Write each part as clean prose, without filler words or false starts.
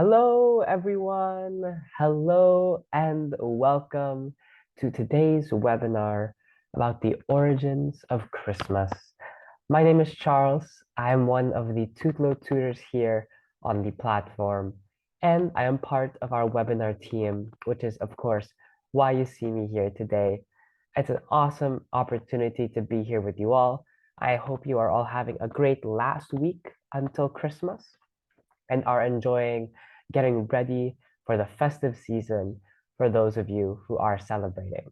Hello, everyone. Hello, and welcome to today's webinar about the origins of Christmas. My name is Charles. I'm one of the Tutlo tutors here on the platform, and I am part of our webinar team, which is, of course, why you see me here today. It's an awesome opportunity to be here with you all. I hope you are all having a great last week until Christmas and are enjoying getting ready for the festive season for those of you who are celebrating.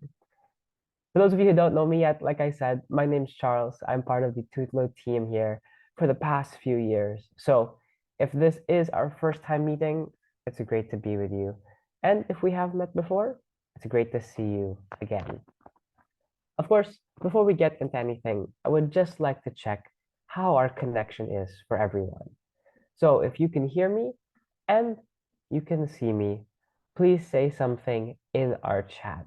For those of you who don't know me yet, like I said, my name's Charles. I'm part of the Tutlo team here for the past few years. So if this is our first time meeting, it's great to be with you. And if we have met before, it's great to see you again. Of course, before we get into anything, I would just like to check how our connection is for everyone. So if you can hear me and you can see me, please say something in our chat.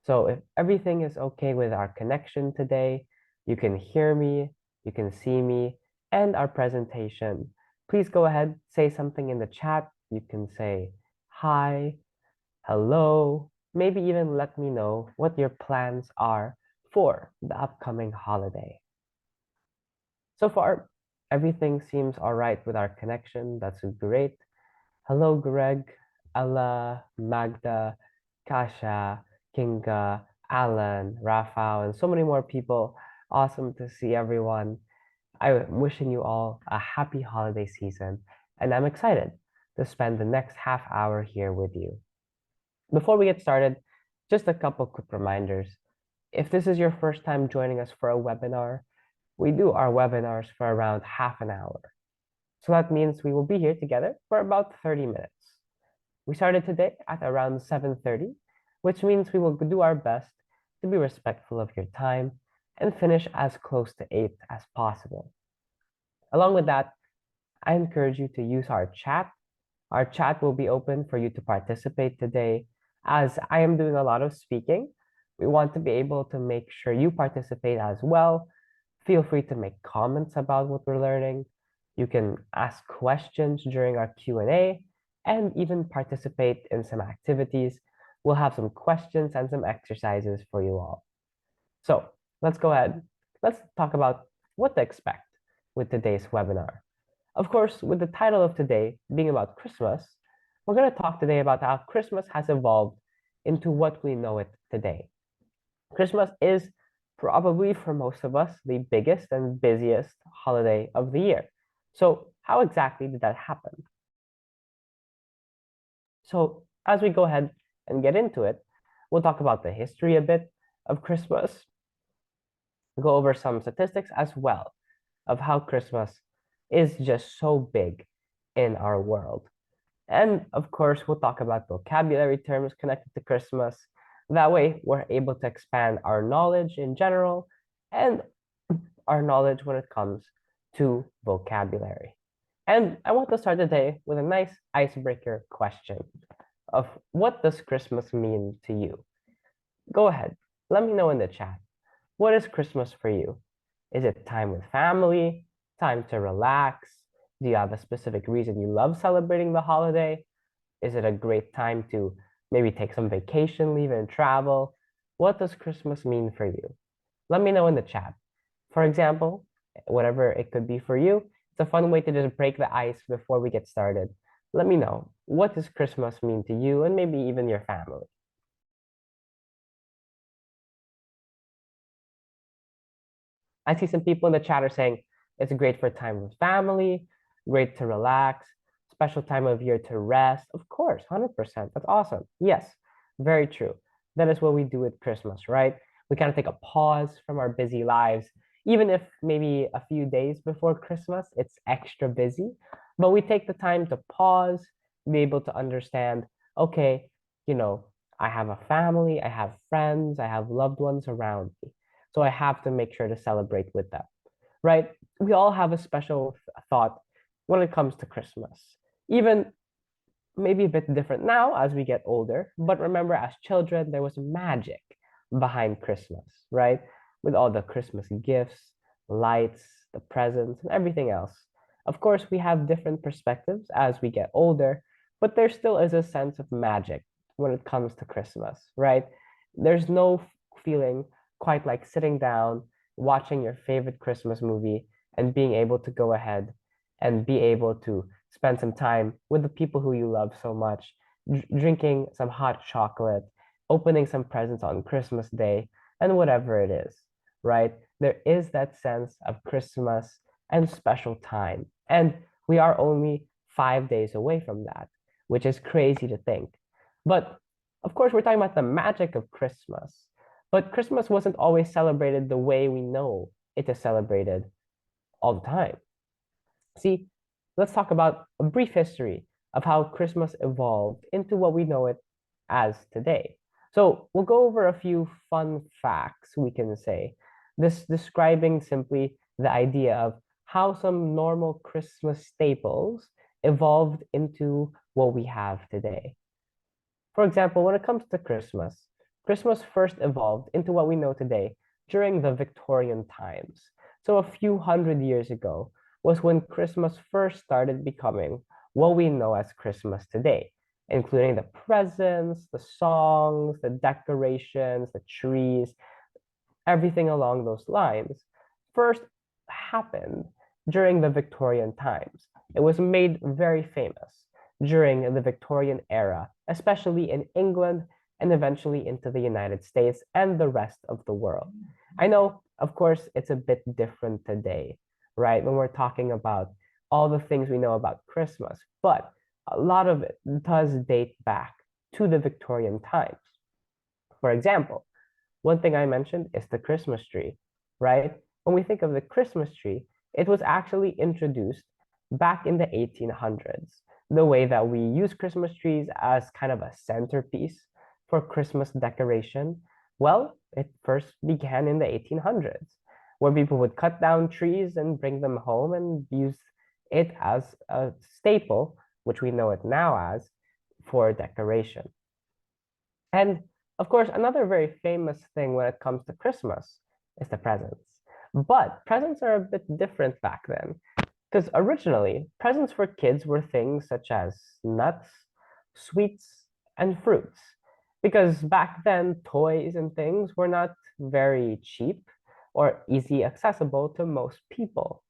So if everything is okay with our connection today, you can hear me, you can see me, and our presentation, please go ahead, say something in the chat. You can say hi, hello, maybe even let me know what your plans are for the upcoming holiday. So far, everything seems all right with our connection. That's great. Hello, Greg, Ella, Magda, Kasha, Kinga, Alan, Rafael, and so many more people. Awesome to see everyone. I'm wishing you all a happy holiday season, and I'm excited to spend the next half hour here with you. Before we get started, just a couple quick reminders. If this is your first time joining us for a webinar, we do our webinars for around half an hour. So that means we will be here together for about 30 minutes. We started today at around 7:30, which means we will do our best to be respectful of your time and finish as close to 8 as possible. Along with that, I encourage you to use our chat. Our chat will be open for you to participate today. As I am doing a lot of speaking, we want to be able to make sure you participate as well. Feel free to make comments about what we're learning. You can ask questions during our Q&A and even participate in some activities. We'll have some questions and some exercises for you all. So let's go ahead. Let's talk about what to expect with today's webinar. Of course, with the title of today being about Christmas, we're going to talk today about how Christmas has evolved into what we know it today. Christmas is probably for most of us the biggest and busiest holiday of the year. So how exactly did that happen? So as we go ahead and get into it, we'll talk about the history a bit of Christmas, go over some statistics as well of how Christmas is just so big in our world. And of course, we'll talk about vocabulary terms connected to Christmas. That way, we're able to expand our knowledge in general and our knowledge when it comes to vocabulary. And I want to start today with a nice icebreaker question of what does Christmas mean to you? Go ahead, let me know in the chat. What is Christmas for you? Is it time with family, time to relax? Do you have a specific reason you love celebrating the holiday? Is it a great time to maybe take some vacation leave and travel? What does Christmas mean for you? Let me know in the chat. For example, whatever it could be for you, it's a fun way to just break the ice before we get started. Let me know, what does Christmas mean to you and maybe even your family? I see some people in the chat are saying it's great for time with family, great to relax, special time of year to rest. Of course, 100%. That's awesome. Yes, very true. That is what we do with Christmas, right? We kind of take a pause from our busy lives, even if maybe a few days before Christmas, it's extra busy, but we take the time to pause, be able to understand, okay, I have a family, I have friends, I have loved ones around me. So I have to make sure to celebrate with them, right? We all have a special thought when it comes to Christmas. Even maybe a bit different now as we get older, but remember as children, there was magic behind Christmas, right? With all the Christmas gifts, lights, the presents, and everything else. Of course, we have different perspectives as we get older, but there still is a sense of magic when it comes to Christmas, right? There's no feeling quite like sitting down, watching your favorite Christmas movie, and being able to go ahead and be able to spend some time with the people who you love so much, drinking some hot chocolate, opening some presents on Christmas Day, and whatever it is, right? There is that sense of Christmas and special time. And we are only 5 days away from that, which is crazy to think. But of course, we're talking about the magic of Christmas. But Christmas wasn't always celebrated the way we know it is celebrated all the time. See, let's talk about a brief history of how Christmas evolved into what we know it as today. So we'll go over a few fun facts we can say, this describing simply the idea of how some normal Christmas staples evolved into what we have today. For example, when it comes to Christmas, Christmas first evolved into what we know today during the Victorian times. So a few hundred years ago was when Christmas first started becoming what we know as Christmas today, including the presents, the songs, the decorations, the trees, everything along those lines, first happened during the Victorian times. It was made very famous during the Victorian era, especially in England and eventually into the United States and the rest of the world. I know, of course, it's a bit different today, right? When we're talking about all the things we know about Christmas, but a lot of it does date back to the Victorian times. For example, one thing I mentioned is the Christmas tree, right? When we think of the Christmas tree, it was actually introduced back in the 1800s. The way that we use Christmas trees as kind of a centerpiece for Christmas decoration, well, it first began in the 1800s, where people would cut down trees and bring them home and use it as a staple, which we know it now as, for decoration. And of course, another very famous thing when it comes to Christmas is the presents. But presents are a bit different back then, because originally, presents for kids were things such as nuts, sweets, and fruits. Because back then, toys and things were not very cheap or easy accessible to most people.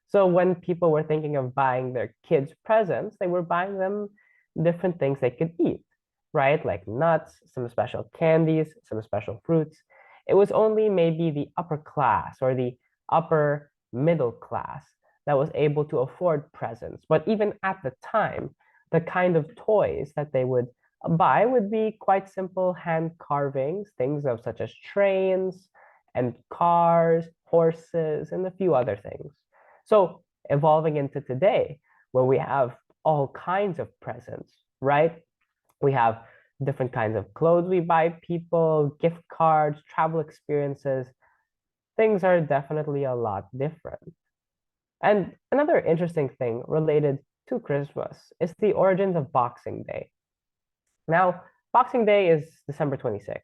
So when people were thinking of buying their kids presents, they were buying them different things they could eat, right? Like nuts, some special candies, some special fruits. It was only maybe the upper class or the upper middle class that was able to afford presents. But even at the time, the kind of toys that they would buy would be quite simple hand carvings, things of such as trains and cars, horses, and a few other things. So evolving into today, where we have all kinds of presents, right? We have different kinds of clothes we buy people, gift cards, travel experiences. Things are definitely a lot different. And another interesting thing related to Christmas is the origins of Boxing Day. Now, Boxing Day is December 26th,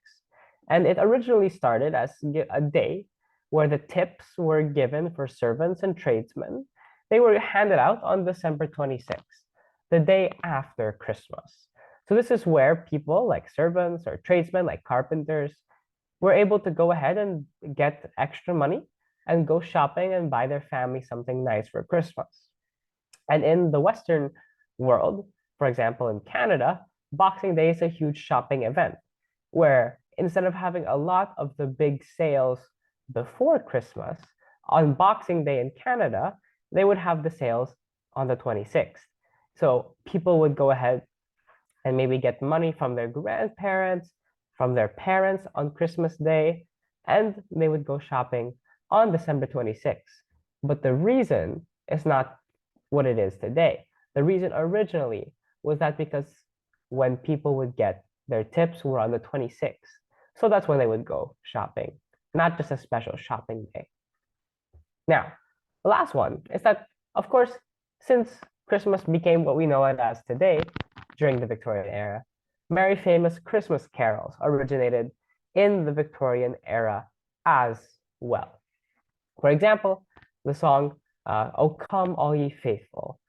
and it originally started as a day where the tips were given for servants and tradesmen. They were handed out on December 26th, the day after Christmas. So this is where people like servants or tradesmen like carpenters were able to go ahead and get extra money and go shopping and buy their family something nice for Christmas. And in the Western world, for example, in Canada, Boxing Day is a huge shopping event where instead of having a lot of the big sales before Christmas, on Boxing Day in Canada, they would have the sales on the 26th. So people would go ahead and maybe get money from their grandparents, from their parents on Christmas Day, and they would go shopping on December 26th. But the reason is not what it is today. The reason originally was that because when people would get their tips were on the 26th. So that's when they would go shopping, not just a special shopping day. Now, the last one is that, of course, since Christmas became what we know it as today during the Victorian era, very famous Christmas carols originated in the Victorian era as well. For example, the song "O Come All Ye Faithful."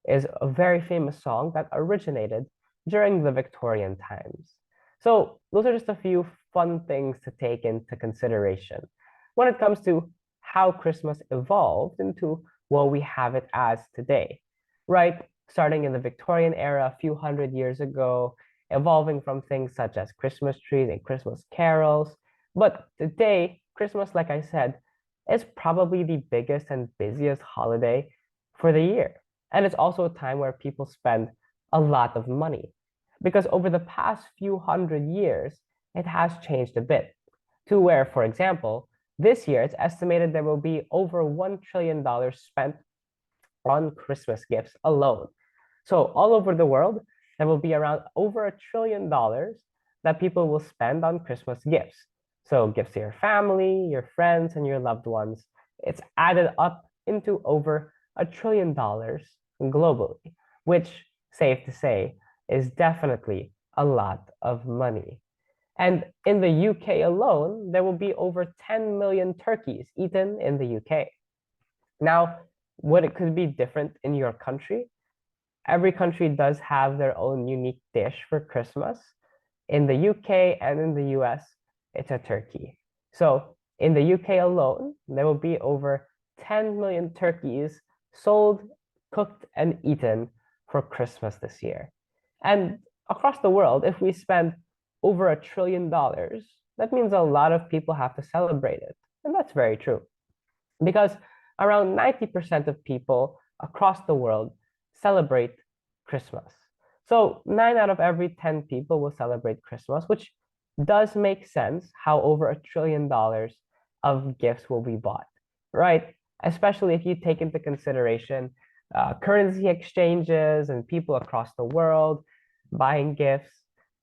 is a very famous song that originated during the Victorian times. So those are just a few fun things to take into consideration when it comes to how Christmas evolved into what we have it as today, right? Starting in the Victorian era a few hundred years ago, evolving from things such as Christmas trees and Christmas carols. But today, Christmas, like I said, is probably the biggest and busiest holiday for the year. And it's also a time where people spend a lot of money because over the past few hundred years, it has changed a bit to where, for example, this year it's estimated there will be over $1 trillion spent on Christmas gifts alone. So all over the world, there will be around over $1 trillion that people will spend on Christmas gifts. So gifts to your family, your friends, and your loved ones. It's added up into over $1 trillion globally, which, safe to say, is definitely a lot of money. And in the UK alone, there will be over 10 million turkeys eaten in the UK. Now, what it could be different in your country, every country does have their own unique dish for Christmas. In the UK and in the US, it's a turkey. So in the UK alone, there will be over 10 million turkeys sold, cooked, and eaten for Christmas this year. And across the world, if we spend over $1 trillion, that means a lot of people have to celebrate it. And that's very true because around 90% of people across the world celebrate Christmas. So 9 out of every 10 people will celebrate Christmas, which does make sense how over $1 trillion of gifts will be bought, right? Especially if you take into consideration currency exchanges and people across the world buying gifts.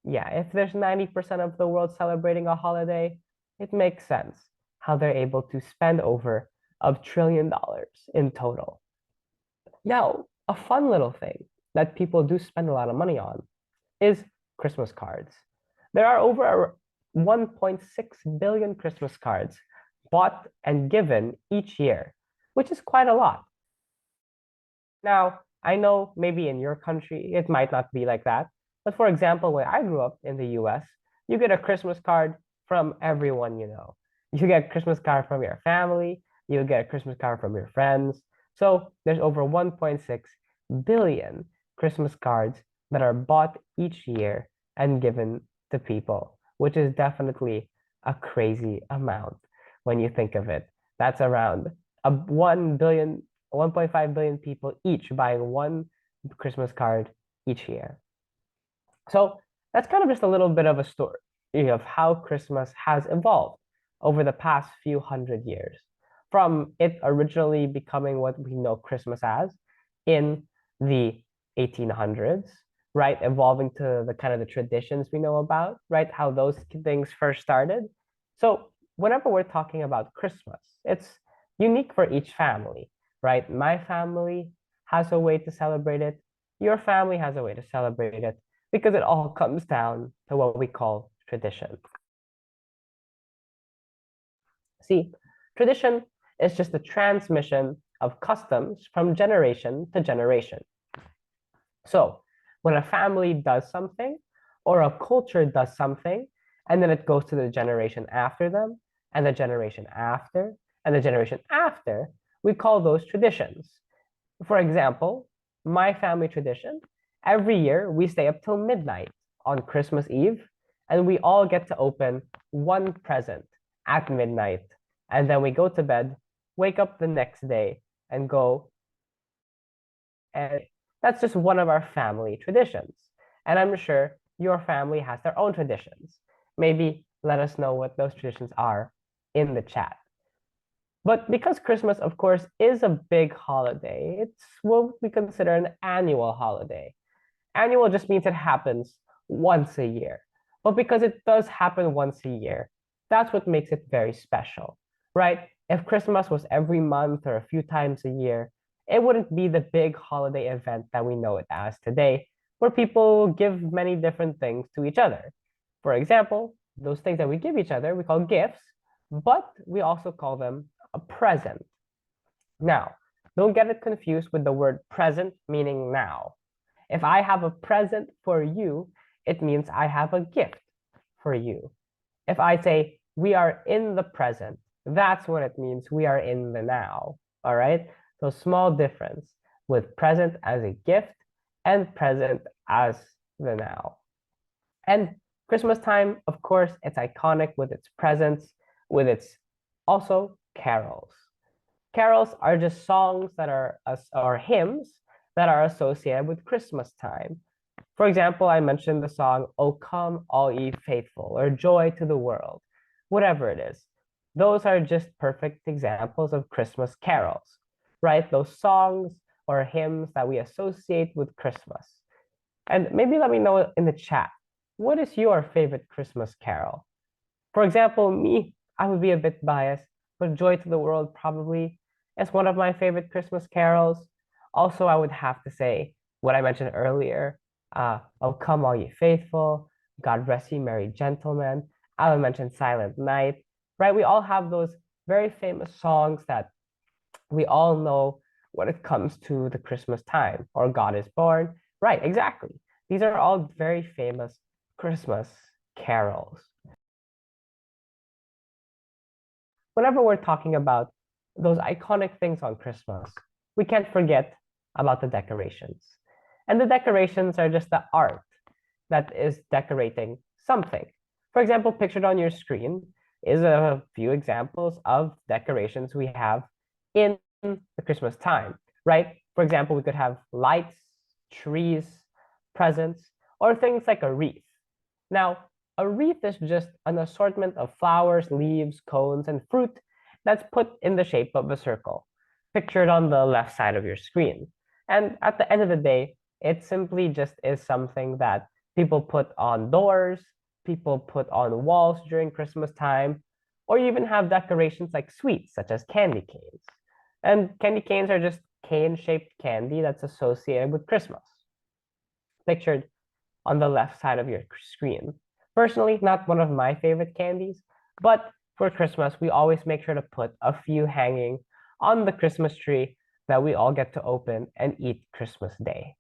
Yeah, if there's 90% of the world celebrating a holiday, it makes sense how they're able to spend over $1 trillion in total. Now, a fun little thing that people do spend a lot of money on is Christmas cards. There are over 1.6 billion Christmas cards bought and given each year, which is quite a lot. Now, I know maybe in your country it might not be like that, but for example, when I grew up in the US, you get a Christmas card from everyone you know. You get a Christmas card from your family, you get a Christmas card from your friends. So there's over 1.6 billion Christmas cards that are bought each year and given to people, which is definitely a crazy amount when you think of it. That's around a 1 billion, 1.5 billion people each buying one Christmas card each year. So that's kind of just a little bit of a story of how Christmas has evolved over the past few hundred years, from it originally becoming what we know Christmas as in the 1800s, right? Evolving to the kind of the traditions we know about, right? How those things first started. So whenever we're talking about Christmas, it's unique for each family, right? My family has a way to celebrate it. Your family has a way to celebrate it because it all comes down to what we call tradition. See, tradition is just the transmission of customs from generation to generation. So when a family does something or a culture does something, and then it goes to the generation after them, and the generation after, and the generation after, we call those traditions. For example, my family tradition, every year we stay up till midnight on Christmas Eve, and we all get to open one present at midnight. And then we go to bed, wake up the next day, and go. And that's just one of our family traditions. And I'm sure your family has their own traditions. Maybe let us know what those traditions are in the chat. But because Christmas, of course, is a big holiday, it's what we consider an annual holiday. Annual just means it happens once a year. But because it does happen once a year, that's what makes it very special, right? If Christmas was every month or a few times a year, it wouldn't be the big holiday event that we know it as today, where people give many different things to each other. For example, those things that we give each other, we call gifts, but we also call them a present. Now, Don't get it confused with the word present, meaning now. If I have a present for you, it means I have a gift for you. If I say we are in the present, that's what it means. We are in the now. All right. So small difference with present as a gift and present as the now. And Christmas time, of course, it's iconic with its presents, with its also carols. Carols are just songs that are or hymns that are associated with Christmas time. For example, I mentioned the song, "O Come All Ye Faithful," or "Joy to the World," whatever it is. Those are just perfect examples of Christmas carols, right? Those songs or hymns that we associate with Christmas. And maybe let me know in the chat, what is your favorite Christmas carol? For example, me, I would be a bit biased, but "Joy to the World" probably is one of my favorite Christmas carols. Also, I would have to say what I mentioned earlier, "Oh Come All Ye Faithful," "God Rest Ye Merry Gentlemen." I would mention "Silent Night," right? We all have those very famous songs that we all know when it comes to the Christmas time, or "God is Born." Right, exactly. These are all very famous Christmas carols. Whenever we're talking about those iconic things on Christmas, we can't forget about the decorations. And the decorations are just the art that is decorating something. For example, pictured on your screen is a few examples of decorations we have in the Christmas time, right? For example, we could have lights, trees, presents, or things like a wreath. Now, a wreath is just an assortment of flowers, leaves, cones, and fruit that's put in the shape of a circle, pictured on the left side of your screen. And at the end of the day, it simply just is something that people put on doors, people put on walls during Christmas time, or you even have decorations like sweets, such as candy canes. And candy canes are just cane-shaped candy that's associated with Christmas, pictured on the left side of your screen. Personally, not one of my favorite candies, but for Christmas, we always make sure to put a few hanging on the Christmas tree that we all get to open and eat Christmas Day.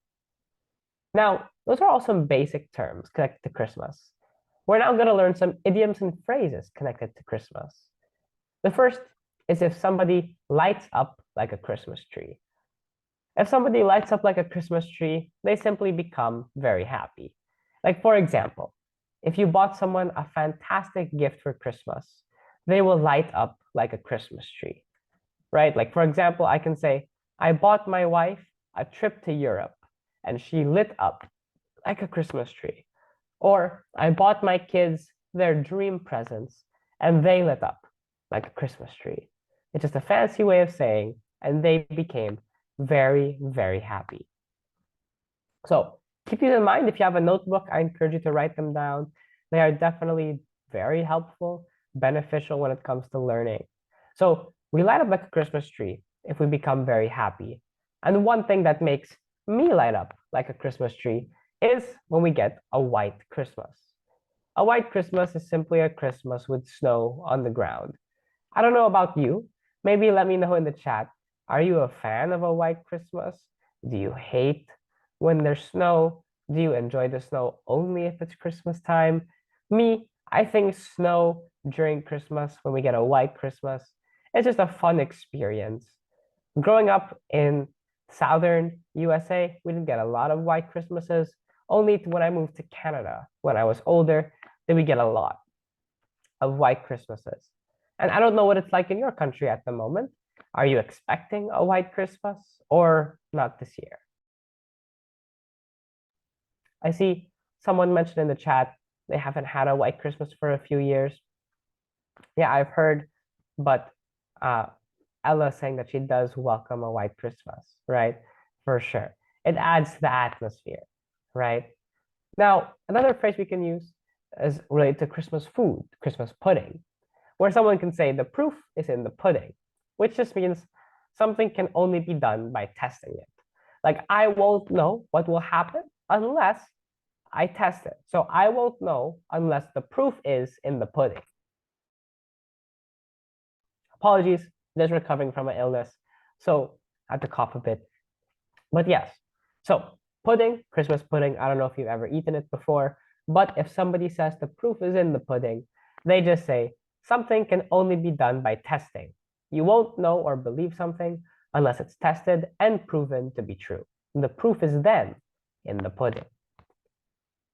Now, those are all some basic terms connected to Christmas. We're now going to learn some idioms and phrases connected to Christmas. The first is if somebody lights up like a Christmas tree. If somebody lights up like a Christmas tree, they simply become very happy. Like, for example, if you bought someone a fantastic gift for Christmas, they will light up like a Christmas tree, right? Like, for example, I can say, I bought my wife a trip to Europe and she lit up like a Christmas tree. Or I bought my kids their dream presents and they lit up like a Christmas tree. It's just a fancy way of saying, and they became very, very happy. So keep these in mind. If you have a notebook, I encourage you to write them down. They are definitely very helpful, beneficial when it comes to learning. So we light up like a Christmas tree if we become very happy. And one thing that makes me light up like a Christmas tree is when we get a white Christmas. A white Christmas is simply a Christmas with snow on the ground. I don't know about you. Maybe let me know in the chat. Are you a fan of a white Christmas? Do you hate when there's snow? Do you enjoy the snow only if it's Christmas time? Me, I think snow during Christmas, when we get a white Christmas, it's just a fun experience. Growing up in southern USA, we didn't get a lot of white Christmases. Only when I moved to Canada, when I was older, did we get a lot of white Christmases. And I don't know what it's like in your country at the moment. Are you expecting a white Christmas or not this year? I see someone mentioned in the chat they haven't had a white Christmas for a few years. Yeah, I've heard, but Ella saying that she does welcome a white Christmas, right? For sure. It adds to the atmosphere, right? Now, another phrase we can use is related to Christmas food, Christmas pudding, where someone can say the proof is in the pudding, which just means something can only be done by testing it. Like, I won't know what will happen unless I test it. So I won't know unless the proof is in the pudding. Apologies, just recovering from an illness. So I have to cough a bit. But yes, so pudding, Christmas pudding, I don't know if you've ever eaten it before, but if somebody says the proof is in the pudding, they just say something can only be done by testing. You won't know or believe something unless it's tested and proven to be true. The proof is then in the pudding.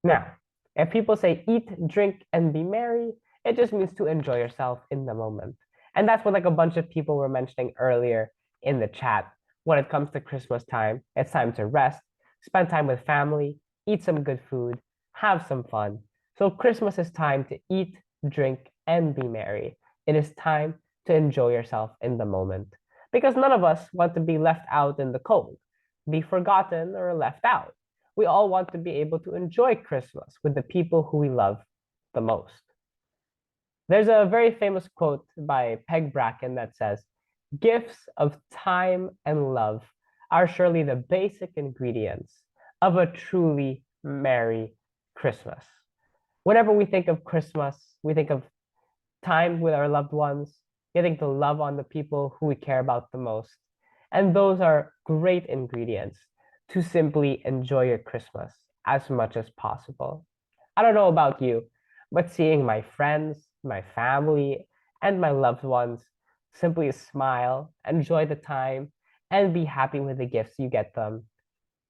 Now, if people say eat, drink, and be merry, it just means to enjoy yourself in the moment. And that's what like a bunch of people were mentioning earlier in the chat. When it comes to Christmas time, it's time to rest, spend time with family, eat some good food, have some fun. So Christmas is time to eat, drink, and be merry. It is time to enjoy yourself in the moment. Because none of us want to be left out in the cold, be forgotten, or left out. We all want to be able to enjoy Christmas with the people who we love the most. There's a very famous quote by Peg Bracken that says, "Gifts of time and love are surely the basic ingredients of a truly merry Christmas." Whenever we think of Christmas, we think of time with our loved ones, getting to love on the people who we care about the most. And those are great ingredients to simply enjoy your Christmas as much as possible. I don't know about you, but seeing my friends, my family, and my loved ones simply smile, enjoy the time, and be happy with the gifts you get them,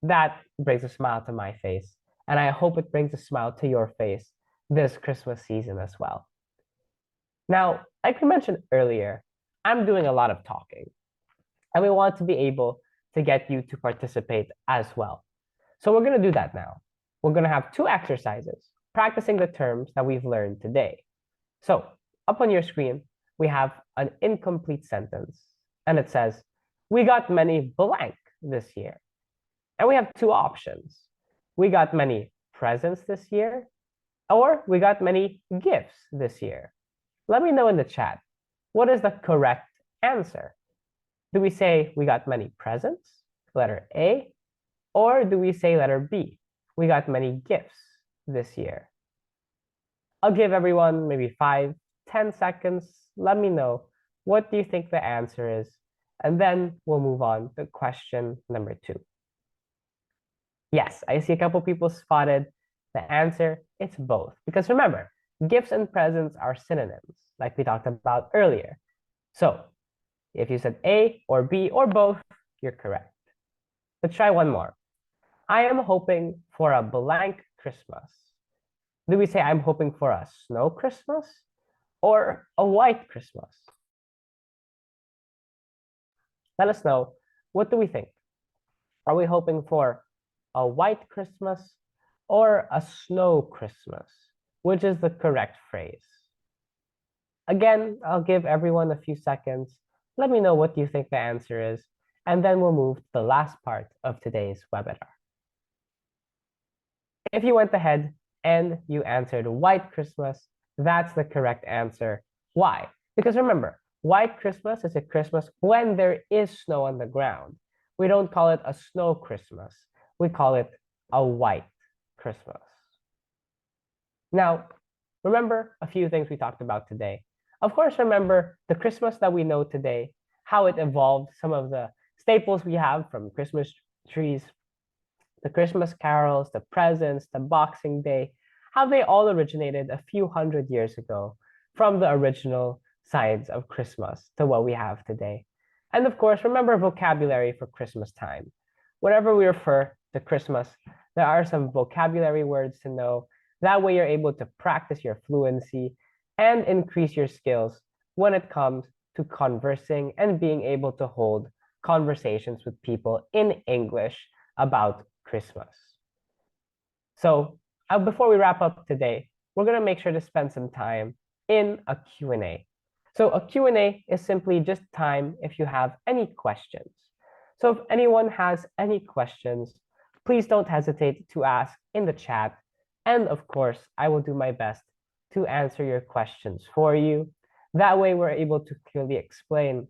that brings a smile to my face. And I hope it brings a smile to your face this Christmas season as well. Now, like we mentioned earlier, I'm doing a lot of talking, and we want to be able to get you to participate as well. So we're going to do that now. We're going to have two exercises, practicing the terms that we've learned today. So up on your screen, we have an incomplete sentence, and it says, "We got many blank this year." And we have two options. We got many presents this year, or we got many gifts this year. Let me know in the chat, what is the correct answer? Do we say we got many presents, letter A, or do we say letter B, we got many gifts this year? I'll give everyone maybe 5-10 seconds. Let me know, what do you think the answer is? And then we'll move on to question number 2. Yes, I see a couple people spotted the answer. It's both. Because remember, gifts and presents are synonyms, like we talked about earlier. So if you said A or B or both, you're correct. Let's try one more. I am hoping for a blank Christmas. Do we say I'm hoping for a snow Christmas or a white Christmas? Let us know. What do we think? Are we hoping for a white Christmas or a snow Christmas? Which is the correct phrase? Again, I'll give everyone a few seconds. Let me know what you think the answer is, and then we'll move to the last part of today's webinar. If you went ahead and you answered white Christmas, that's the correct answer. Why? Because remember, white Christmas is a Christmas when there is snow on the ground. We don't call it a snow Christmas. We call it a white Christmas. Now, remember a few things we talked about today. Of course, remember the Christmas that we know today, how it evolved, some of the staples we have from Christmas trees, the Christmas carols, the presents, the Boxing Day, how they all originated a few hundred years ago from the original sides of Christmas to what we have today. And of course, remember vocabulary for Christmas time. Whenever we refer to Christmas, there are some vocabulary words to know. That way you're able to practice your fluency and increase your skills when it comes to conversing and being able to hold conversations with people in English about Christmas. So before we wrap up today, we're going to make sure to spend some time in a Q&A. So a Q&A is simply just time if you have any questions. So if anyone has any questions, please don't hesitate to ask in the chat. And of course, I will do my best to answer your questions for you. That way we're able to clearly explain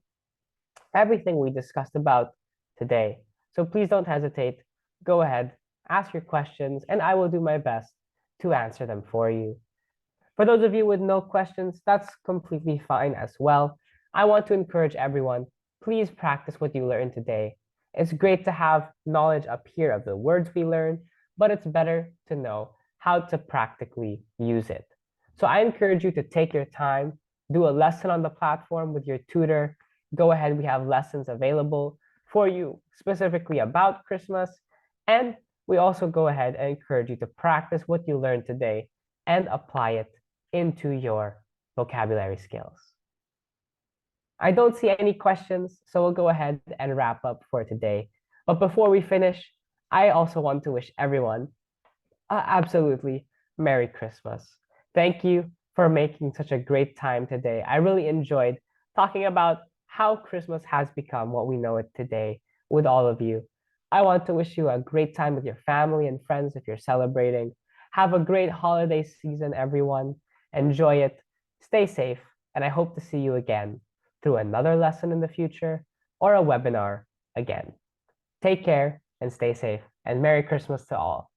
everything we discussed about today. So please don't hesitate. Go ahead, ask your questions, and I will do my best to answer them for you. For those of you with no questions, that's completely fine as well. I want to encourage everyone, please practice what you learned today It's great to have knowledge up here of the words we learn, but it's better to know how to practically use it. So I encourage you to take your time, do a lesson on the platform with your tutor. Go ahead, we have lessons available for you specifically about Christmas. And we also go ahead and encourage you to practice what you learned today and apply it into your vocabulary skills. I don't see any questions, so we'll go ahead and wrap up for today. But before we finish, I also want to wish everyone absolutely Merry Christmas. Thank you for making such a great time today. I really enjoyed talking about how Christmas has become what we know it today with all of you. I want to wish you a great time with your family and friends if you're celebrating. Have a great holiday season, everyone. Enjoy it. Stay safe, and I hope to see you again through another lesson in the future or a webinar again. Take care and stay safe, and Merry Christmas to all.